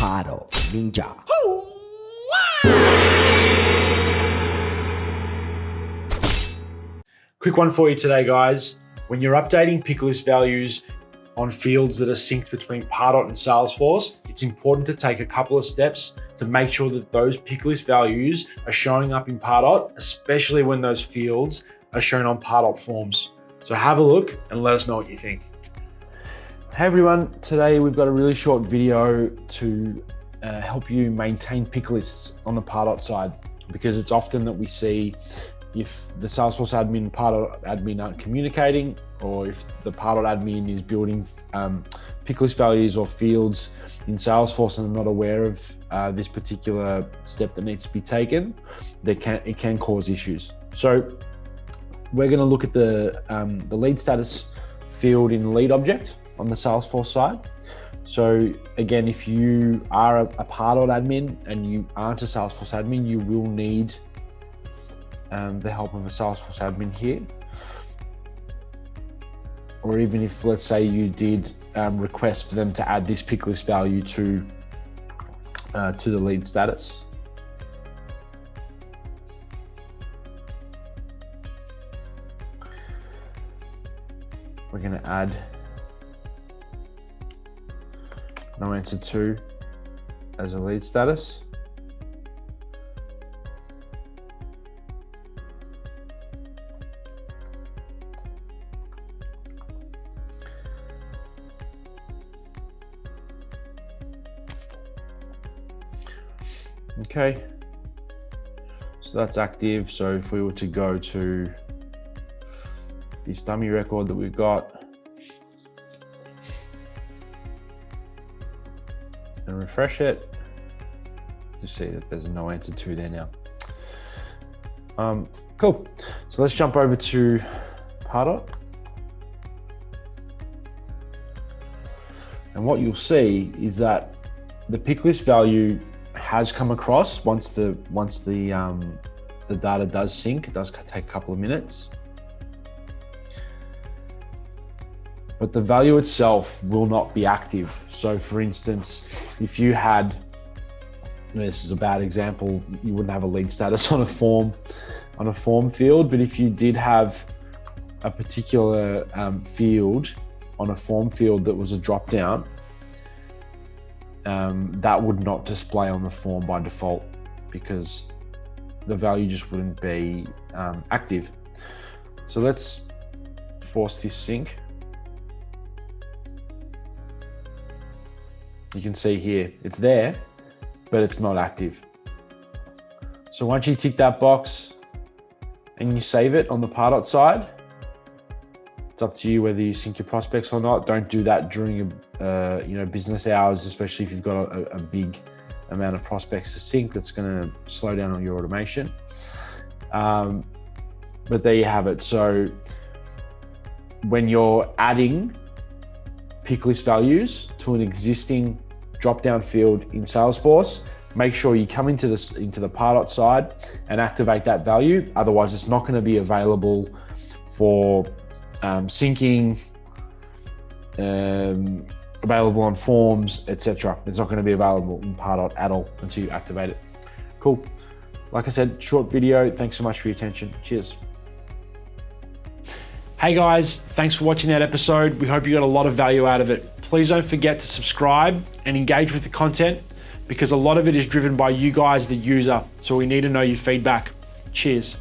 Pardot Ninja. Quick one for you today, guys. When you're updating Picklist values on fields that are synced between Pardot and Salesforce, it's important to take a couple of steps to make sure that those Picklist values are showing up in Pardot, especially when those fields are shown on Pardot forms. So have a look and let us know what you think. Hey everyone, today we've got a really short video to help you maintain Picklists on the Pardot side, because it's often that we see if the Salesforce admin and Pardot admin aren't communicating, or if the Pardot admin is building Picklist values or fields in Salesforce and are not aware of this particular step that needs to be taken, it can cause issues. So we're going to look at the lead status field in the lead object on the Salesforce side. So again, if you are a Pardot admin and you aren't a Salesforce admin, you will need the help of a Salesforce admin here. Or even if, let's say, you did request for them to add this Picklist value to the lead status. We're going to add no answer to as a lead status. Okay, so that's active. So if we were to go to this dummy record that we've got and refresh it, you see that there's no answer to there now. Cool. So let's jump over to Pardot. And what you'll see is that the Picklist value has come across once the data does sync. It does take a couple of minutes, but the value itself will not be active. So for instance, if you had, this is a bad example, you wouldn't have a lead status on a form field, but if you did have a particular field on a form field that was a drop down, that would not display on the form by default because the value just wouldn't be active. So let's force this sync. You can see here, it's there, but it's not active. So once you tick that box and you save it on the Pardot side, it's up to you whether you sync your prospects or not. Don't do that during business hours, especially if you've got a big amount of prospects to sync. That's going to slow down on your automation. But there you have it. So when you're adding Picklist values to an existing drop-down field in Salesforce, make sure you come into the Pardot side and activate that value. Otherwise, it's not going to be available for syncing, available on forms, etc. It's not going to be available in Pardot at all until you activate it. Cool. Like I said, short video. Thanks so much for your attention. Cheers. Hey guys, thanks for watching that episode. We hope you got a lot of value out of it. Please don't forget to subscribe and engage with the content, because a lot of it is driven by you guys, the user. So we need to know your feedback. Cheers.